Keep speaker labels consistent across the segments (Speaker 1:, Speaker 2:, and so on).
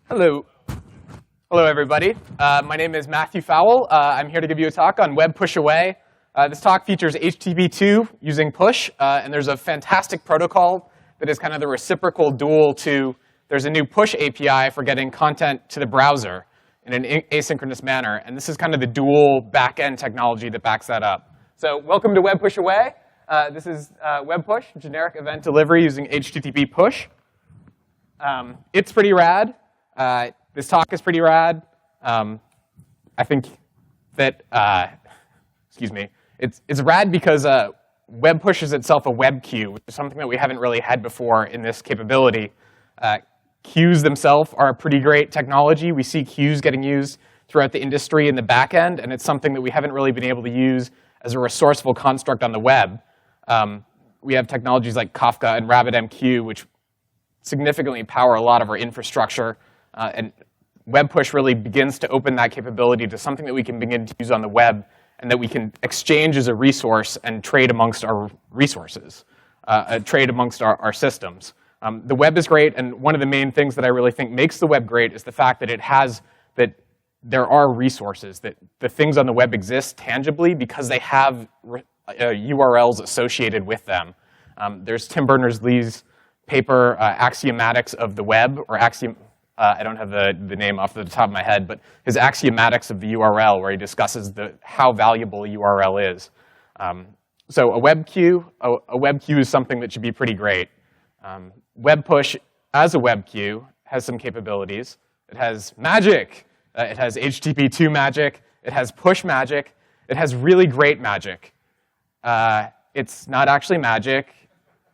Speaker 1: Hello. Hello, everybody. My name is Matthew Fowle. I'm here to give you a talk on WebPush Away. This talk features HTTP2 using push, and there's a fantastic protocol that is kind of the reciprocal dual to, there's a new push API for getting content to the browser in an asynchronous manner, and this is kind of the dual back-end technology that backs that up. So welcome to WebPush Away. This is WebPush, generic event delivery using HTTP push. It's pretty rad. This talk is pretty rad. I think that, it's rad because WebPush is itself a web queue, which is something that we haven't really had before in this capability. Queues themselves are a pretty great technology. We see queues getting used throughout the industry in the back end, and it's something that we haven't really been able to use as a resourceful construct on the web. We have technologies like Kafka and RabbitMQ, which significantly power a lot of our infrastructure. And WebPush really begins to open that capability to something that we can begin to use on the web and that we can exchange as a resource and trade amongst our resources, trade amongst our systems. The web is great, and one of the main things that I really think makes the web great is the fact that there are resources, that the things on the web exist tangibly because they have URLs associated with them. There's Tim Berners-Lee's paper, Axiomatics of the Web, or I don't have the name off the top of my head, but his Axiomatics of the URL, where he discusses how valuable a URL is. So a web queue is something that should be pretty great. WebPush, as a web queue, has some capabilities. It has magic. It has HTTP2 magic. It has push magic. It has really great magic. It's not actually magic.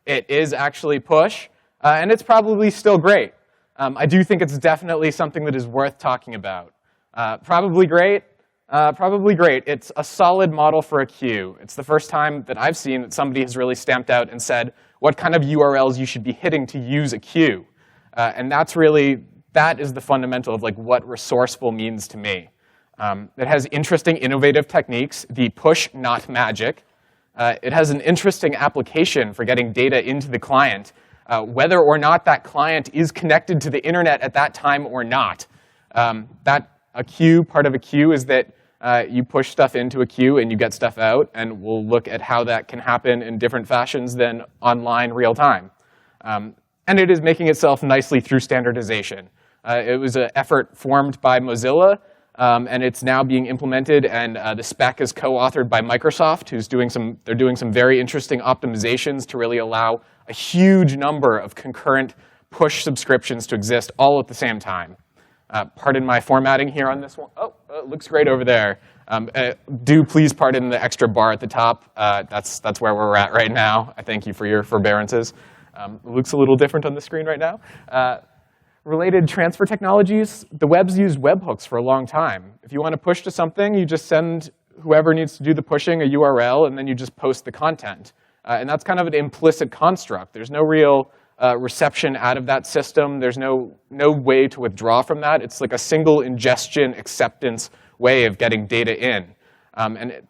Speaker 1: It is actually push, and it's probably still great. I do think it's definitely something that is worth talking about. Probably great. Probably great. It's a solid model for a queue. It's the first time that I've seen that somebody has really stamped out and said what kind of URLs you should be hitting to use a queue. And that is the fundamental of like what resourceful means to me. It has interesting, innovative techniques. The push, not magic. It has an interesting application for getting data into the client, whether or not that client is connected to the internet at that time or not. Part of a queue is that you push stuff into a queue and you get stuff out, and we'll look at how that can happen in different fashions than online real time. And it is making itself nicely through standardization. It was an effort formed by Mozilla, and it's now being implemented, and the spec is co-authored by Microsoft, they're doing some very interesting optimizations to really allow a huge number of concurrent push subscriptions to exist all at the same time. Pardon my formatting here on this one. Oh, it looks great over there. Do please pardon the extra bar at the top. That's where we're at right now. I thank you for your forbearances. It looks a little different on the screen right now. Related transfer technologies, the web's used webhooks for a long time. If you want to push to something, you just send whoever needs to do the pushing a URL, and then you just post the content. And that's kind of an implicit construct. There's no real reception out of that system. There's no way to withdraw from that. It's like a single ingestion acceptance way of getting data in.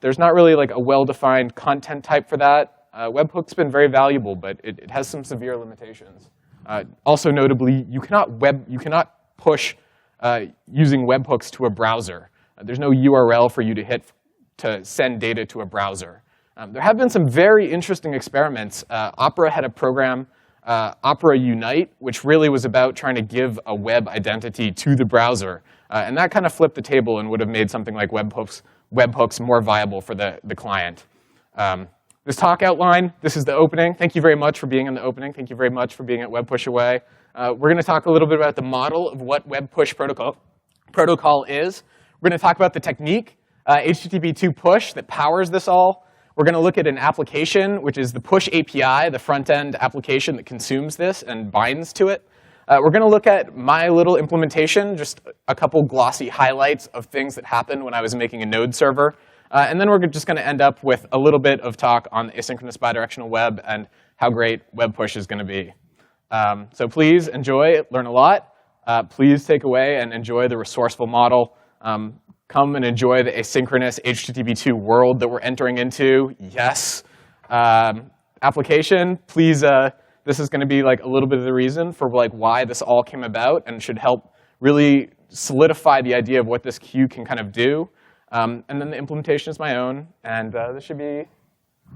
Speaker 1: There's not really like a well-defined content type for that. Webhook's been very valuable, but it has some severe limitations. Also notably, you cannot push using webhooks to a browser. There's no URL for you to hit to send data to a browser. There have been some very interesting experiments. Opera had a program, Opera Unite, which really was about trying to give a web identity to the browser. And that kind of flipped the table and would have made something like webhooks more viable for the client. This talk outline, this is the opening. Thank you very much for being in the opening. Thank you very much for being at WebPush Away. We're going to talk a little bit about the model of what WebPush protocol is. We're going to talk about the technique, HTTP2 push, that powers this all. We're going to look at an application, which is the push API, the front-end application that consumes this and binds to it. We're going to look at my little implementation, just a couple glossy highlights of things that happened when I was making a node server. And then we're just going to end up with a little bit of talk on the asynchronous bidirectional web and how great WebPush is going to be. So please enjoy, learn a lot. Please take away and enjoy the resourceful model. Come and enjoy the asynchronous HTTP2 world that we're entering into. Yes. Application, please, this is going to be like a little bit of the reason for like why this all came about and should help really solidify the idea of what this queue can kind of do. And then the implementation is my own, and this should be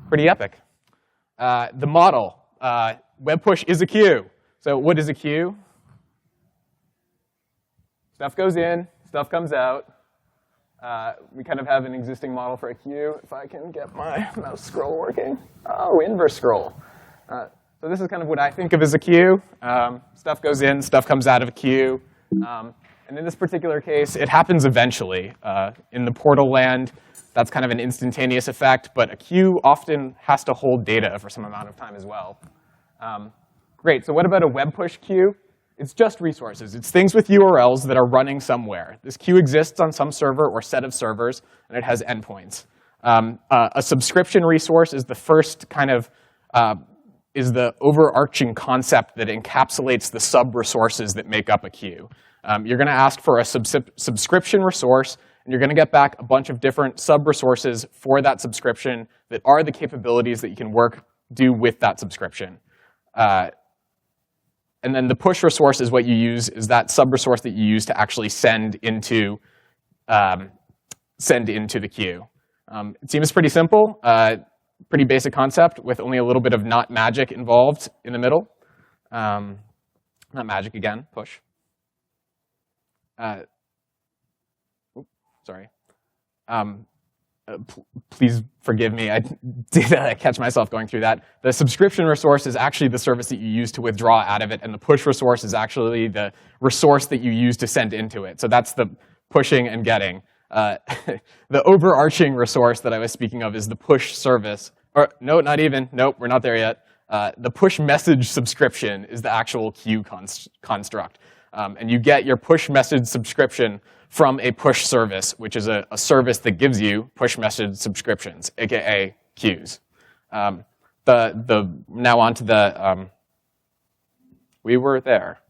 Speaker 1: pretty epic. The model, WebPush is a queue. So what is a queue? Stuff goes in, stuff comes out. We kind of have an existing model for a queue. If I can get my mouse scroll working. Oh, inverse scroll. So this is kind of what I think of as a queue. Stuff goes in, stuff comes out of a queue. And in this particular case, it happens eventually. In the portal land, that's kind of an instantaneous effect. But a queue often has to hold data for some amount of time as well. Great. So what about a WebPush queue? It's just resources. It's things with URLs that are running somewhere. This queue exists on some server or set of servers, and it has endpoints. A subscription resource is the first kind of is the overarching concept that encapsulates the sub-resources that make up a queue. You're going to ask for a subscription resource, and you're going to get back a bunch of different sub-resources for that subscription that are the capabilities that you can do with that subscription. And then the push resource is what you use, is that sub-resource that you use to actually send into the queue. It seems pretty simple. Pretty basic concept with only a little bit of not magic involved in the middle. Not magic again, push. Sorry. Please forgive me, I did catch myself going through that. The subscription resource is actually the service that you use to withdraw out of it, and the push resource is actually the resource that you use to send into it. So that's the pushing and getting. The overarching resource that I was speaking of is the push service. Or no, not even. Nope, we're not there yet. The push message subscription is the actual queue construct. And you get your push message subscription from a push service, which is a service that gives you push message subscriptions, aka queues. Now on to the, we were there.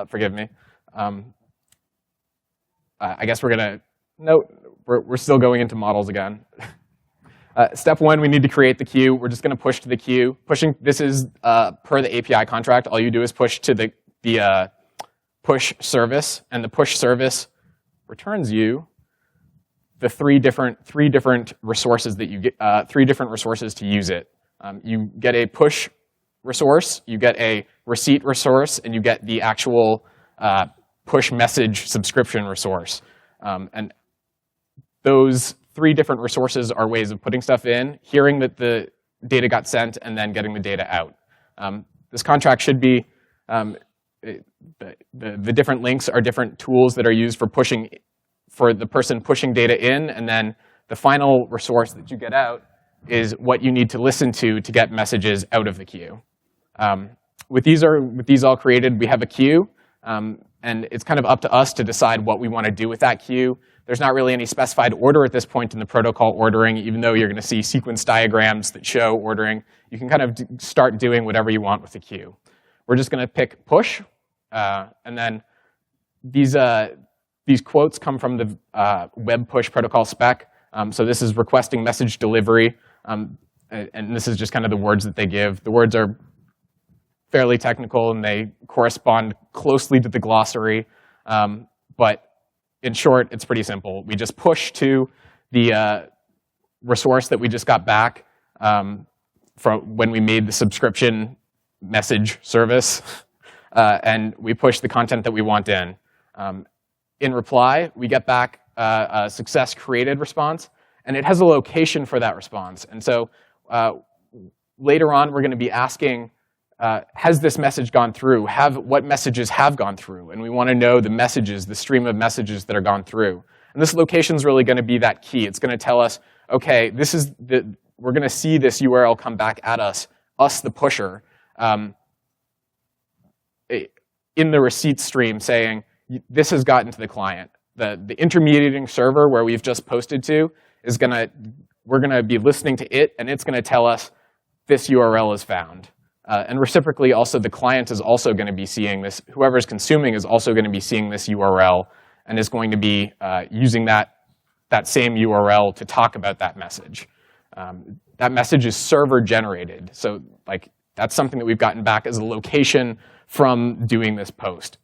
Speaker 1: Forgive me. I guess we're still going into models again. Step one, we need to create the queue. We're just going to push to the queue. This is per the API contract. All you do is push to the push service, and the push service returns you the three different resources that you get, three different resources to use it. You get a push resource, you get a receipt resource, and you get the actual push message subscription resource. And those three different resources are ways of putting stuff in, hearing that the data got sent, and then getting the data out. This contract should be, the different links are different tools that are used for the person pushing data in, and then the final resource that you get out is what you need to listen to get messages out of the queue. With these all created, we have a queue, and it's kind of up to us to decide what we want to do with that queue. There's not really any specified order at this point in the protocol ordering, even though you're going to see sequence diagrams that show ordering. You can kind of start doing whatever you want with the queue. We're just going to pick push, and then these quotes come from the WebPush protocol spec. So this is requesting message delivery, and this is just kind of the words that they give. The words are fairly technical, and they correspond closely to the glossary. But in short, it's pretty simple. We just push to the resource that we just got back from when we made the subscription message service, and we push the content that we want in. In reply, we get back a success created response, and it has a location for that response. And so later on, we're going to be asking, has this message gone through? What messages have gone through? And we want to know the messages, the stream of messages that are gone through. And this location is really going to be that key. It's going to tell us, OK, we're going to see this URL come back at us the pusher, in the receipt stream saying, this has gotten to the client. The intermediating server where we've just posted to we're going to be listening to it, and it's going to tell us this URL is found. And reciprocally, also, the client is also going to be seeing this. Whoever's consuming is also going to be seeing this URL and is going to be using that same URL to talk about that message. That message is server generated. So that's something that we've gotten back as a location from doing this post.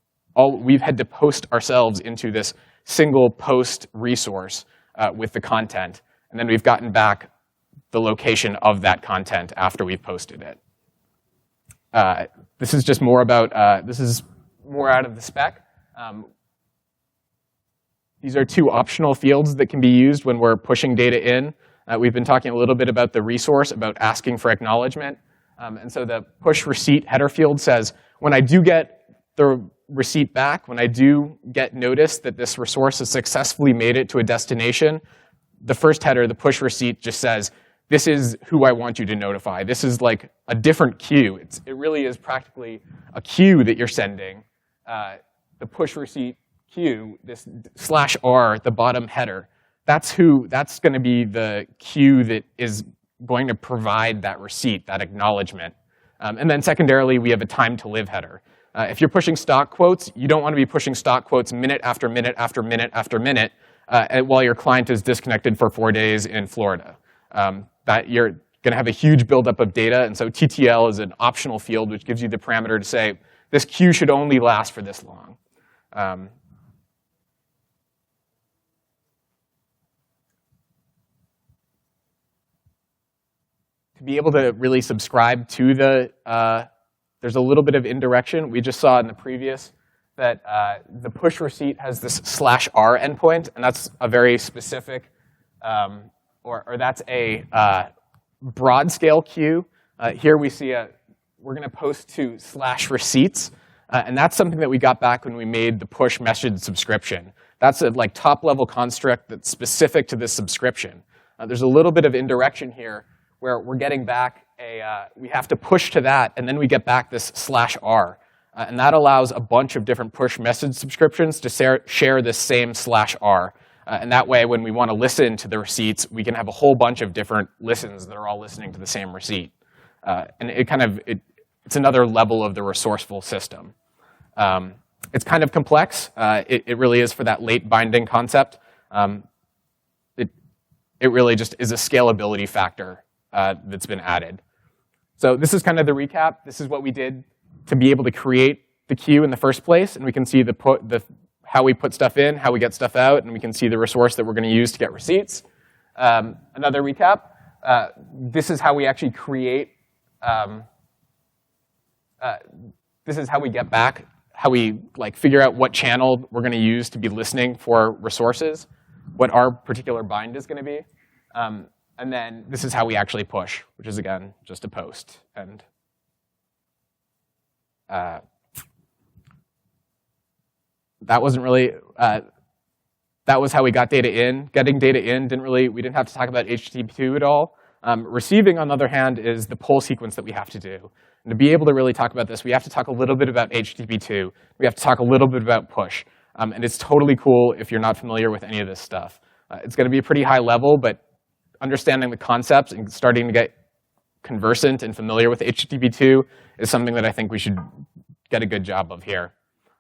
Speaker 1: we've had to post ourselves into this single post resource with the content, and then we've gotten back the location of that content after we've posted it. This is just more about, this is more out of the spec. These are two optional fields that can be used when we're pushing data in. We've been talking a little bit about the resource, about asking for acknowledgement. And so the push receipt header field says, when I do get the receipt back, when I do get notice that this resource has successfully made it to a destination, the first header, the push receipt, just says, this is who I want you to notify. This is like a different queue. It really is practically a queue that you're sending. The push receipt queue, this /r at the bottom header, that's going to be the queue that is going to provide that receipt, that acknowledgement. And then secondarily, we have a time to live header. If you're pushing stock quotes, you don't want to be pushing stock quotes minute after minute after minute after minute while your client is disconnected for 4 days in Florida. That you're going to have a huge buildup of data, and so TTL is an optional field which gives you the parameter to say, this queue should only last for this long. To be able to really subscribe to there's a little bit of indirection. We just saw in the previous that the push receipt has this /r endpoint, and that's a very specific, or that's a broad scale queue. Here we see we're going to post to /receipts, and that's something that we got back when we made the push message subscription. That's a like top level construct that's specific to this subscription. There's a little bit of indirection here where we're getting back we have to push to that, and then we get back this /r. And that allows a bunch of different push message subscriptions to share this same /r. And that way, when we want to listen to the receipts, we can have a whole bunch of different listens that are all listening to the same receipt. And it's another level of the resourceful system. It's kind of complex. It really is for that late binding concept. It really just is a scalability factor that's been added. So this is kind of the recap. This is what we did to be able to create the queue in the first place. And we can see how we put stuff in, how we get stuff out, and we can see the resource that we're going to use to get receipts. Another recap. This is how we actually create. This is how we get back, how we figure out what channel we're going to use to be listening for resources, what our particular bind is going to be. And then this is how we actually push, which is, again, just a post. And that wasn't really, that was how we got data in. Getting data in, we didn't have to talk about HTTP2 at all. Receiving, on the other hand, is the poll sequence that we have to do. And to be able to really talk about this, we have to talk a little bit about HTTP2. We have to talk a little bit about push. And it's totally cool if you're not familiar with any of this stuff. It's going to be a pretty high level, but understanding the concepts and starting to get conversant and familiar with HTTP2 is something that I think we should get a good job of here.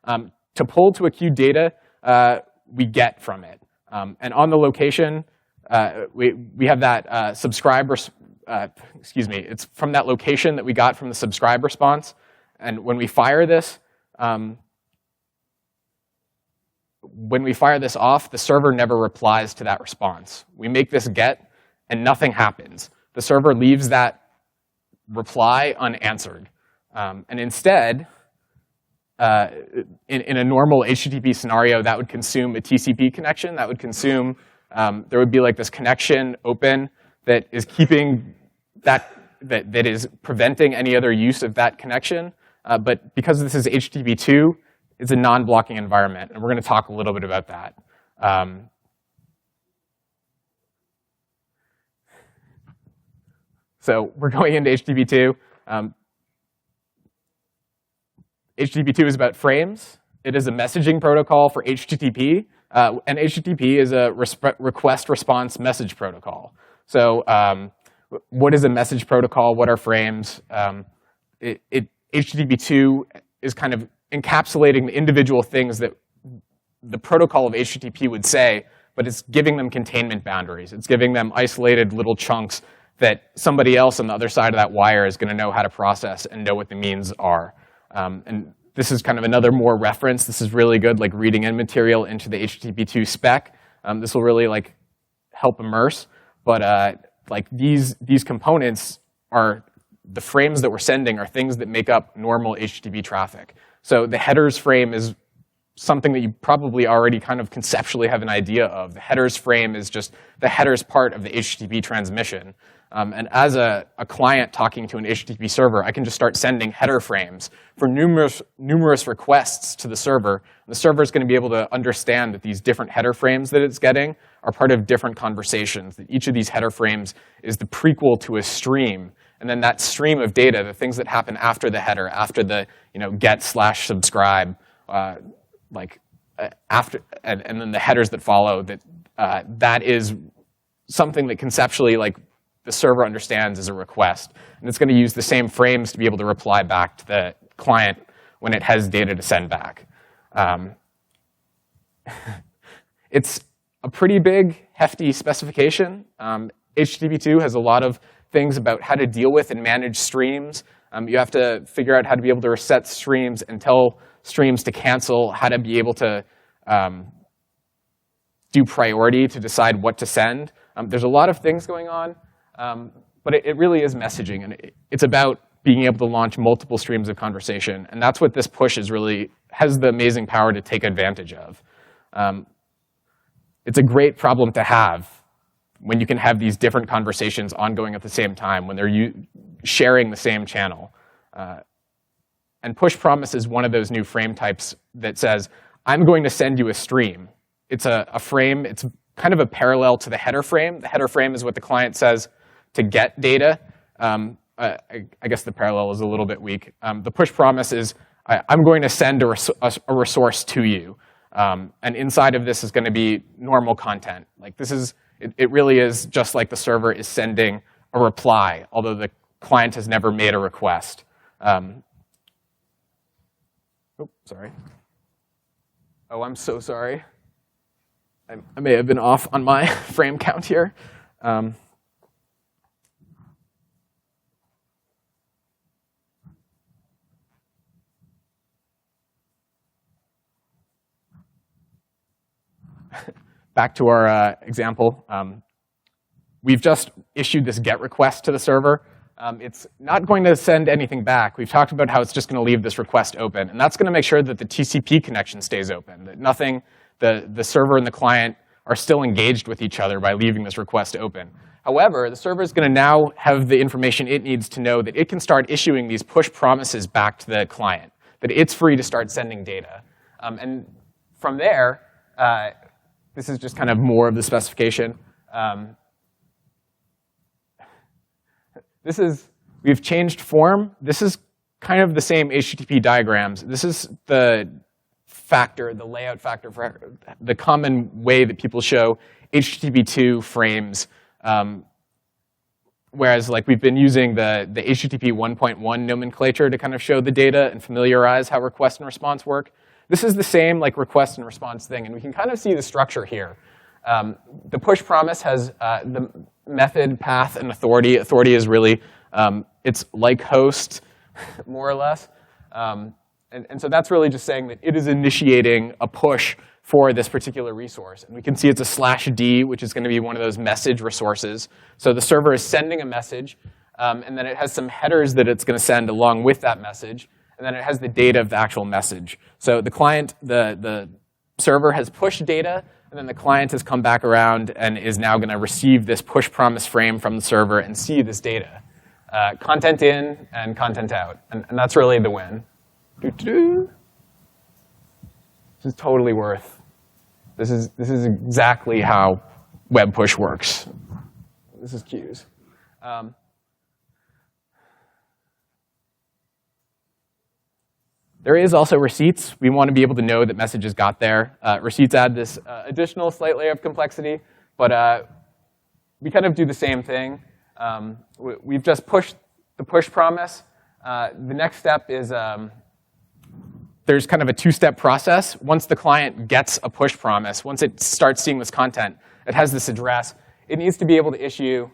Speaker 1: To pull to a queue data, we get from it. And on the location, we have that subscribe, it's from that location that we got from the subscribe response. And when we fire this, off, the server never replies to that response. We make this get, and nothing happens. The server leaves that reply unanswered. And instead, in a normal HTTP scenario, that would consume a TCP connection. That would consume, there would be like this connection open that is keeping that is preventing any other use of that connection. But because this is HTTP2, it's a non-blocking environment, and we're going to talk a little bit about that. So we're going into HTTP2. HTTP2 is about frames. It is a messaging protocol for HTTP, and HTTP is a request response message protocol. So what is a message protocol? What are frames? HTTP2 is kind of encapsulating the individual things that the protocol of HTTP would say, but it's giving them containment boundaries. It's giving them isolated little chunks that somebody else on the other side of that wire is going to know how to process and know what the means are. And this is kind of another more reference. This is really good, like reading in material into the HTTP2 spec. This will really like help immerse. But like these components are the frames that we're sending are things that make up normal HTTP traffic. So the headers frame is something that you probably already kind of conceptually have an idea of. The headers frame is just the headers part of the HTTP transmission. And as a client talking to an HTTP server, I can just start sending header frames for numerous requests to the server. The server is going to be able to understand that these different header frames that it's getting are part of different conversations, that each of these header frames is the prequel to a stream. And then that stream of data, the things that happen after the header, after the get/subscribe, and then the headers that follow, that is something that conceptually the server understands as a request. And it's going to use the same frames to be able to reply back to the client when it has data to send back. It's a pretty big, hefty specification. HTTP2 has a lot of things about how to deal with and manage streams. You have to figure out how to be able to reset streams and tell streams to cancel, how to be able to do priority to decide what to send. There's a lot of things going on, but it really is messaging. And it's about being able to launch multiple streams of conversation. And that's what this push is really has the amazing power to take advantage of. It's a great problem to have when you can have these different conversations ongoing at the same time, when they're sharing the same channel. And push promise is one of those new frame types that says, I'm going to send you a stream. It's a frame. It's kind of a parallel to the header frame. The header frame is what the client says to get data. I guess the parallel is a little bit weak. The push promise is, I'm going to send a resource to you. And inside of this is going to be normal content. It really is just like the server is sending a reply, although the client has never made a request. Sorry. Oh, I'm so sorry. I may have been off on my frame count here. Back to our example. We've just issued this GET request to the server. It's not going to send anything back. We've talked about how it's just going to leave this request open. And that's going to make sure that the TCP connection stays open, that nothing, the server and the client are still engaged with each other by leaving this request open. However, the server is going to now have the information it needs to know that it can start issuing these push promises back to the client, that it's free to start sending data. And from there, this is just kind of more of the specification. We've changed form. This is kind of the same HTTP diagrams. This is the layout factor for the common way that people show HTTP2 frames. Whereas we've been using the HTTP 1.1 nomenclature to kind of show the data and familiarize how request and response work. This is the same request and response thing, and we can kind of see the structure here. The push promise has the method, path, and authority. Authority is really, it's like host, more or less. And so that's really just saying that it is initiating a push for this particular resource. And we can see it's a /d, which is going to be one of those message resources. So the server is sending a message, and then it has some headers that it's going to send along with that message. And then it has the data of the actual message. So the client, the server has pushed data, and then the client has come back around and is now going to receive this push promise frame from the server and see this data. Content in and content out. And that's really the win. This is totally worth. This is exactly how WebPush works. This is queues. There is also receipts. We want to be able to know that messages got there. Receipts add this additional slight layer of complexity, but we kind of do the same thing. We've just pushed the push promise. The next step is there's kind of a two-step process. Once the client gets a push promise, once it starts seeing this content, it has this address. It needs to be able to issue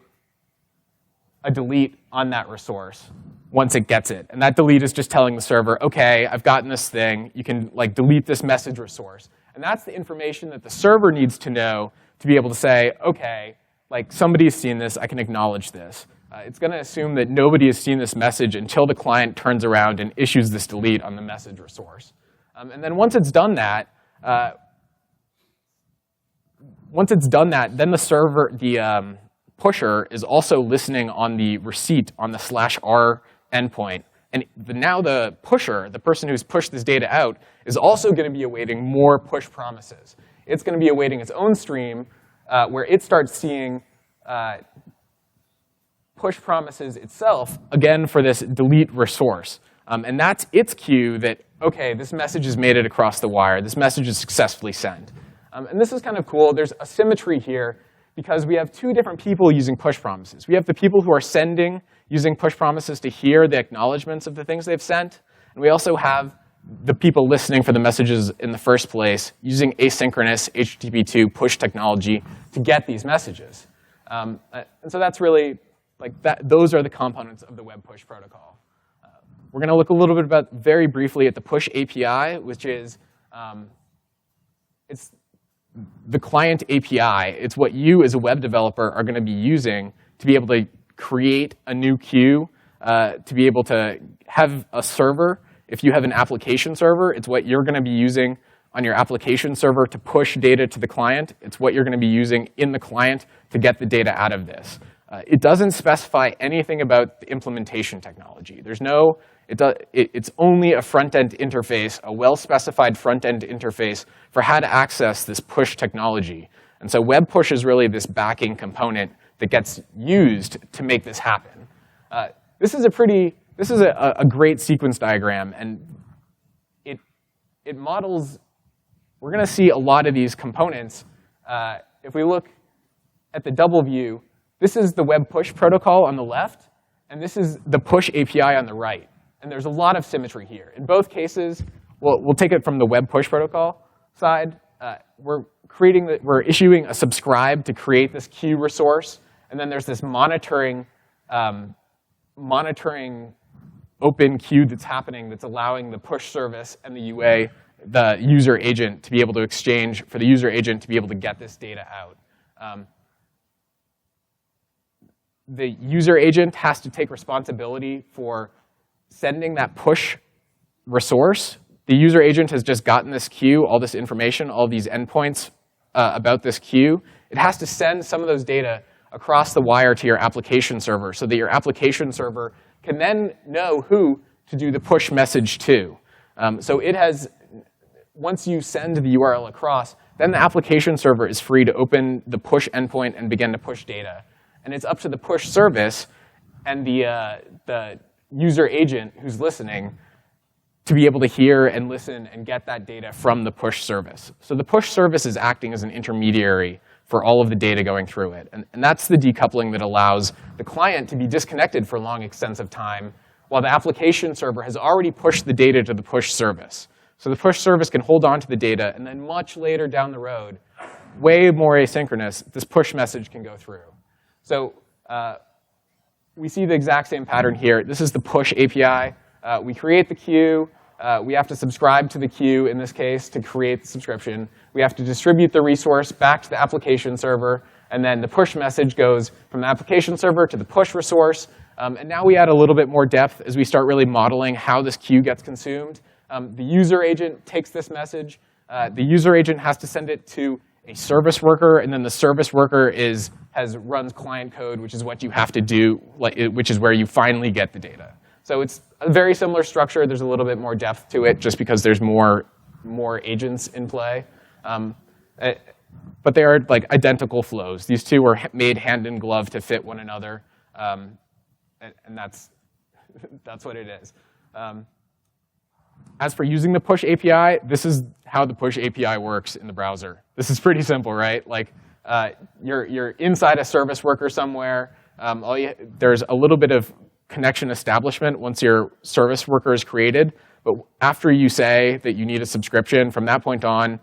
Speaker 1: a delete on that resource once it gets it. And that delete is just telling the server, OK, I've gotten this thing. You can like delete this message resource. And that's the information that the server needs to know to be able to say, OK, like somebody has seen this. I can acknowledge this. It's going to assume that nobody has seen this message until the client turns around and issues this delete on the message resource. And then once it's done that, then the server, the pusher, is also listening on the receipt on the /r endpoint. And now the pusher, the person who's pushed this data out, is also going to be awaiting more push promises. It's going to be awaiting its own stream where it starts seeing push promises itself, again, for this delete resource. And that's its cue that, OK, this message has made it across the wire. This message is successfully sent. And this is kind of cool. There's a symmetry here because we have two different people using push promises. We have the people who are sending, using push promises to hear the acknowledgments of the things they've sent. And we also have the people listening for the messages in the first place using asynchronous HTTP2 push technology to get these messages. And so that's really, like that, those are the components of the WebPush protocol. We're going to look a little bit about, very briefly, at the push API, which is it's the client API. It's what you, as a web developer, are going to be using to be able to create a new queue, to be able to have a server. If you have an application server, it's what you're going to be using on your application server to push data to the client. It's what you're going to be using in the client to get the data out of this. It doesn't specify anything about the implementation technology. There's no, it's only a front-end interface, a well-specified front-end interface for how to access this push technology. And so WebPush is really this backing component that gets used to make this happen. This is a great sequence diagram, and it models. We're going to see a lot of these components. If we look at the double view, this is the WebPush protocol on the left, and this is the push API on the right. And there's a lot of symmetry here. In both cases, we'll take it from the WebPush protocol side. We're issuing a subscribe to create this queue resource, and then there's this monitoring open queue that's happening that's allowing the push service and the UA, the user agent, to be able to exchange, for the user agent to be able to get this data out. The user agent has to take responsibility for sending that push resource. The user agent has just gotten this queue, all this information, all these endpoints about this queue. It has to send some of those data across the wire to your application server so that your application server can then know who to do the push message to. So it has, once you send the URL across, then the application server is free to open the push endpoint and begin to push data. And it's up to the push service and the user agent who's listening to be able to hear and listen and get that data from the push service. So the push service is acting as an intermediary for all of the data going through it. And that's the decoupling that allows the client to be disconnected for long extents of time while the application server has already pushed the data to the push service. So the push service can hold on to the data, and then much later down the road, way more asynchronous, this push message can go through. So we see the exact same pattern here. This is the push API. We create the queue. We have to subscribe to the queue, in this case, to create the subscription. We have to distribute the resource back to the application server. And then the push message goes from the application server to the push resource. And now we add a little bit more depth as we start really modeling how this queue gets consumed. The user agent takes this message. The user agent has to send it to a service worker, and then the service worker runs client code, which is what you have to do, which is where you finally get the data. So it's a very similar structure. There's a little bit more depth to it, just because there's more agents in play. But they are like identical flows. These two are made hand in glove to fit one another, and that's what it is. As for using the push API, this is how the push API works in the browser. This is pretty simple, right? Like you're inside a service worker somewhere. There's a little bit of connection establishment once your service worker is created. But after you say that you need a subscription, from that point on,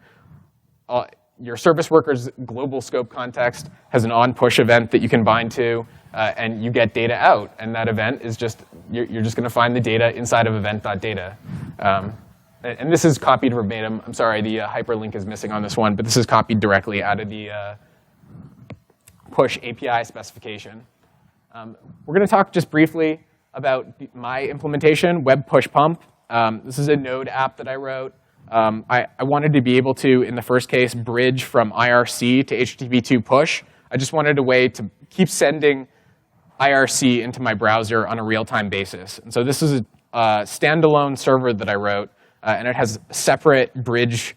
Speaker 1: your service worker's global scope context has an on-push event that you can bind to. and you get data out. And that event is just, you're just going to find the data inside of event.data. And this is copied verbatim. I'm sorry, the hyperlink is missing on this one, but this is copied directly out of the push API specification. We're going to talk just briefly about my implementation, WebPush Pump. This is a Node app that I wrote. I wanted to be able to, in the first case, bridge from IRC to HTTP2 push. I just wanted a way to keep sending IRC into my browser on a real-time basis. And so this is a standalone server that I wrote, and it has separate bridge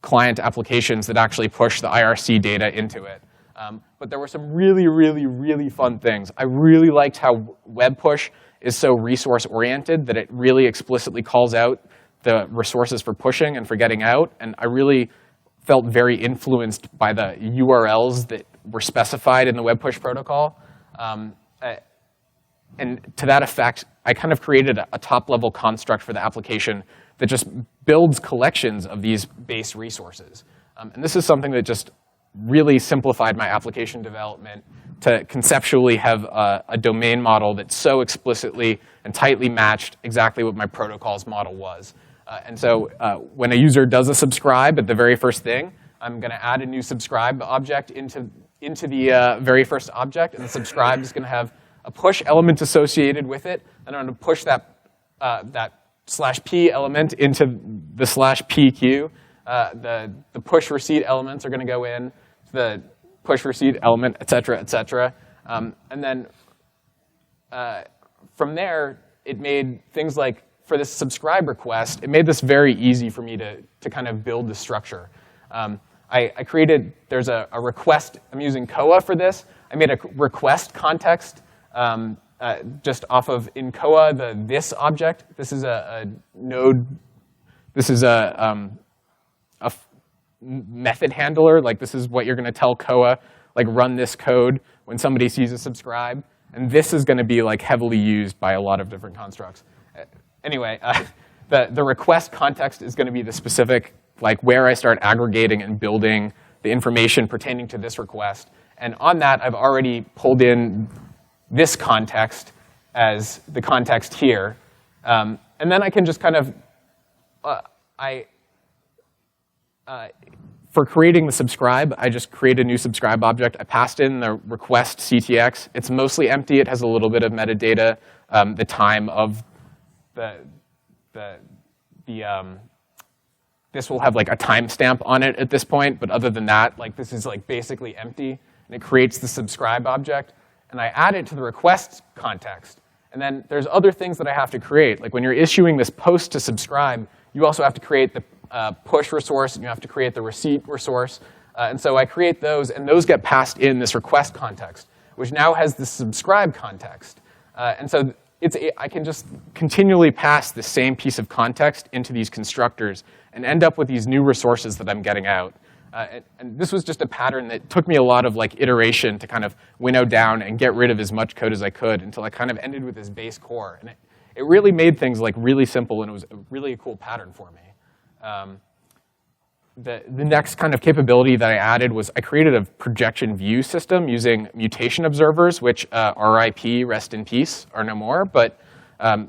Speaker 1: client applications that actually push the IRC data into it. But there were some really, really, really fun things. I really liked how WebPush is so resource-oriented that it really explicitly calls out the resources for pushing and for getting out. And I really felt very influenced by the URLs that were specified in the WebPush protocol. And to that effect, I kind of created a top-level construct for the application that just builds collections of these base resources. And this is something that just really simplified my application development to conceptually have a domain model that so explicitly and tightly matched exactly what my protocol's model was. And so when a user does a subscribe at the very first thing, I'm going to add a new subscribe object into the very first object. And the subscribe is going to have a push element associated with it. And I'm going to push that /p element into the /p queue. The push receipt elements are going to go in, the push receipt element, et cetera, et cetera. And then from there, it made things like, for this subscribe request, it made this very easy for me to kind of build the structure. I created, there's a request, I'm using Koa for this. I made a request context just off of, in Koa, this object. This is a node, this is a method handler. Like, this is what you're going to tell Koa, like, run this code when somebody sees a subscribe. And this is going to be like heavily used by a lot of different constructs. Anyway, the request context is going to be the specific, like, where I start aggregating and building the information pertaining to this request. And on that, I've already pulled in this context as the context here. And then I can just kind of, for creating the subscribe, I just create a new subscribe object. I passed in the request CTX. It's mostly empty. It has a little bit of metadata, the time of this will have like a timestamp on it at this point, but other than that, like, this is like basically empty, and it creates the subscribe object, and I add it to the request context. And then there's other things that I have to create. Like, when you're issuing this post to subscribe, you also have to create the push resource, and you have to create the receipt resource. And so I create those, and those get passed in this request context, which now has the subscribe context. And so I can just continually pass the same piece of context into these constructors and end up with these new resources that I'm getting out. And this was just a pattern that took me a lot of, like, iteration to kind of winnow down and get rid of as much code as I could until I kind of ended with this base core. And it really made things, like, really simple, and it was really a cool pattern for me. The next kind of capability that I added was I created a projection view system using mutation observers, which RIP, rest in peace, are no more, but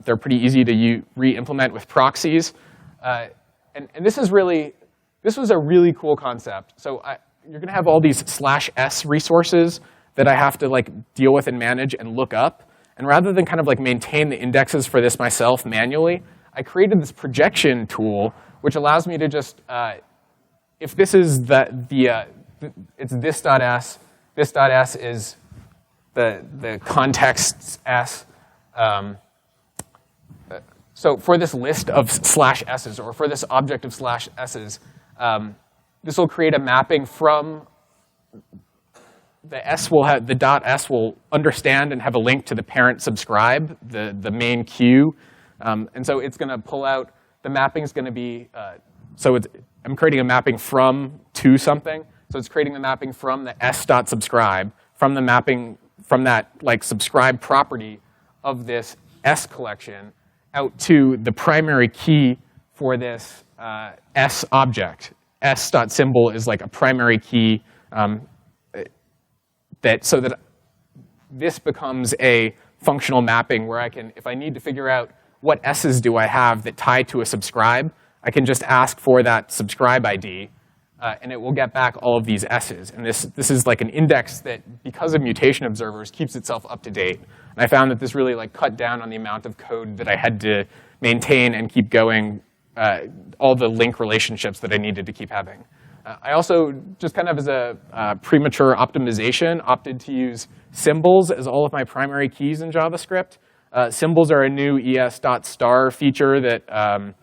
Speaker 1: they're pretty easy to re-implement with proxies. And this was a really cool concept. So you're going to have all these /s resources that I have to, like, deal with and manage and look up. And rather than kind of, like, maintain the indexes for this myself manually, I created this projection tool, which allows me to just, if this is it's this.s, this.s is the context's s. So for this list of /s's, or for this object of /s's, this will create a mapping from the s will have, the .s will understand and have a link to the parent subscribe, the main queue. And so it's going to pull out, the mapping is going to be, I'm creating a mapping from to something. So it's creating the mapping from the s.subscribe, from the mapping, from that, like, subscribe property of this s collection out to the primary key for this s object. S.symbol is like a primary key so that this becomes a functional mapping where I can, if I need to figure out what S's do I have that tie to a subscribe, I can just ask for that subscribe ID, and it will get back all of these S's. And this is like an index that, because of mutation observers, keeps itself up to date. And I found that this really like cut down on the amount of code that I had to maintain and keep going, all the link relationships that I needed to keep having. I also, just kind of as a premature optimization, opted to use symbols as all of my primary keys in JavaScript. Symbols are a new es.star feature that,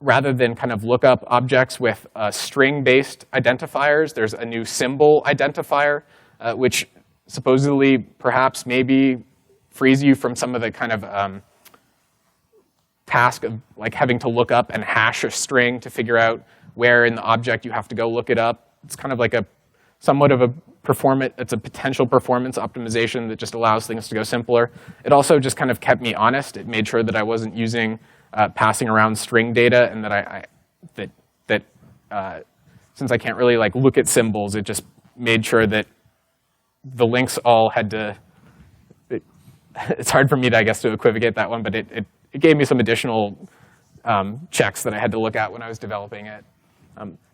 Speaker 1: rather than kind of look up objects with string-based identifiers, there's a new symbol identifier, which supposedly, perhaps, maybe frees you from some of the kind of task of like having to look up and hash a string to figure out where in the object you have to go look it up. It's kind of like somewhat of a it's a potential performance optimization that just allows things to go simpler. It also just kind of kept me honest. It made sure that I wasn't using passing around string data, and that since I can't really like look at symbols, it just made sure that the links all had to. It's hard for me to, I guess, to equivocate that one, but it gave me some additional checks that I had to look at when I was developing it.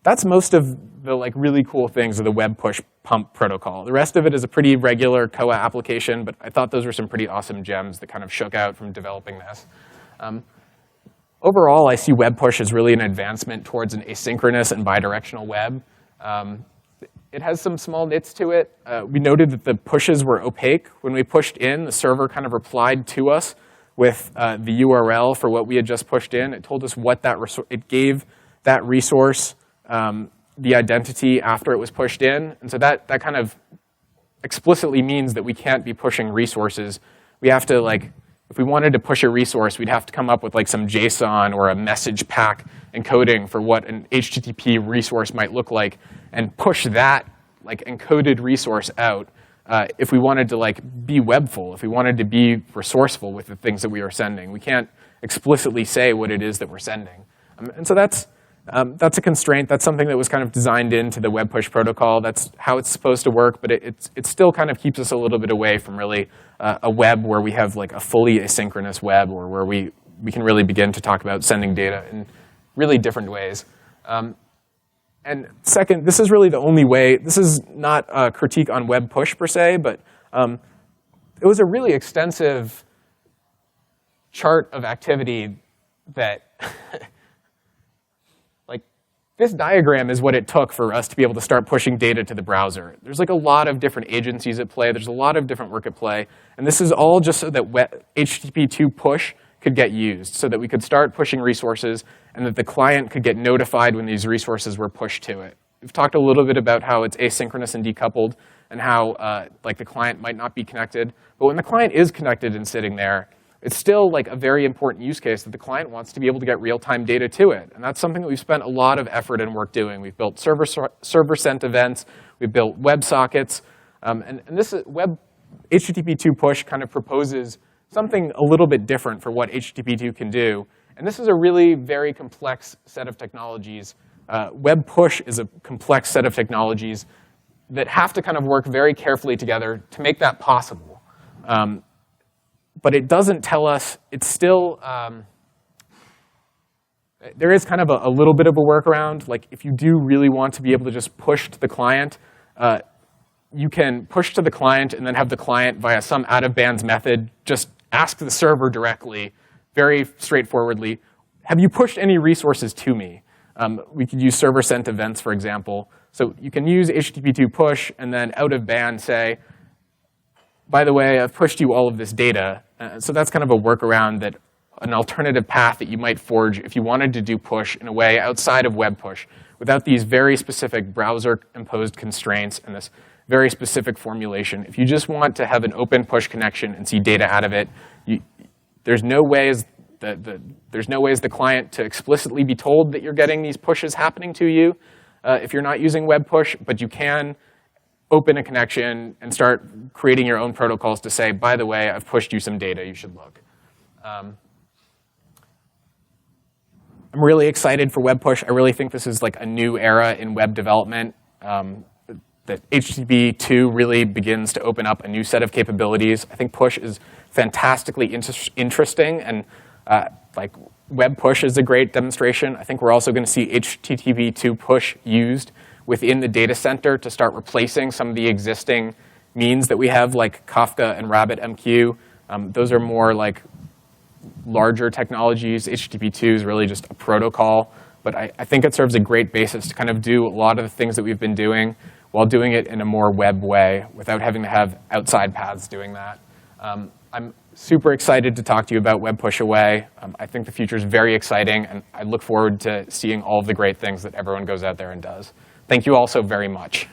Speaker 1: That's most of the like really cool things of the WebPush pump protocol. The rest of it is a pretty regular Koa application, but I thought those were some pretty awesome gems that kind of shook out from developing this. Overall, I see WebPush as really an advancement towards an asynchronous and bidirectional web. It has some small nits to it. We noted that the pushes were opaque. When we pushed in, the server kind of replied to us with the URL for what we had just pushed in. It told us what it gave that resource the identity after it was pushed in. And so that kind of explicitly means that we can't be pushing resources. We have to, like, if we wanted to push a resource, we'd have to come up with like some JSON or a message pack encoding for what an HTTP resource might look like, and push that like encoded resource out if we wanted to like be webful, if we wanted to be resourceful with the things that we are sending. We can't explicitly say what it is that we're sending. And so that's a constraint. That's something that was kind of designed into the WebPush protocol. That's how it's supposed to work, but it still kind of keeps us a little bit away from really a web where we have like a fully asynchronous web, or where we can really begin to talk about sending data in really different ways. And second, this is really the only way. This is not a critique on WebPush per se, but it was a really extensive chart of activity that this diagram is what it took for us to be able to start pushing data to the browser. There's like a lot of different agencies at play. There's a lot of different work at play. And this is all just so that HTTP2 push could get used, so that we could start pushing resources and that the client could get notified when these resources were pushed to it. We've talked a little bit about how it's asynchronous and decoupled, and how like the client might not be connected. But when the client is connected and sitting there, it's still like a very important use case that the client wants to be able to get real-time data to it. And that's something that we've spent a lot of effort and work doing. We've built server-sent events. We've built WebSockets. And this HTTP2 push kind of proposes something a little bit different for what HTTP2 can do. And this is a really very complex set of technologies. WebPush is a complex set of technologies that have to kind of work very carefully together to make that possible. But it doesn't tell us, it's still, there is kind of a little bit of a workaround. Like if you do really want to be able to just push to the client, you can push to the client and then have the client via some out-of-bands method just ask the server directly, very straightforwardly, have you pushed any resources to me? We could use server-sent events, for example. So you can use HTTP2 push and then out-of-band say, by the way, I've pushed you all of this data. So that's kind of a workaround, that an alternative path that you might forge if you wanted to do push in a way outside of WebPush, without these very specific browser-imposed constraints and this very specific formulation. If you just want to have an open push connection and see data out of it, there's no ways the client to explicitly be told that you're getting these pushes happening to you if you're not using WebPush, but you can open a connection and start creating your own protocols to say, by the way, I've pushed you some data, you should look. I'm really excited for WebPush. I really think this is like a new era in web development. that HTTP2 really begins to open up a new set of capabilities. I think push is fantastically interesting, and like WebPush is a great demonstration. I think we're also going to see HTTP2 push used within the data center to start replacing some of the existing means that we have, like Kafka and RabbitMQ. Those are more like larger technologies. HTTP2 is really just a protocol, but I think it serves a great basis to kind of do a lot of the things that we've been doing while doing it in a more web way without having to have outside paths doing that. I'm super excited to talk to you about WebPush Away. I think the future is very exciting, and I look forward to seeing all of the great things that everyone goes out there and does. Thank you all so very much.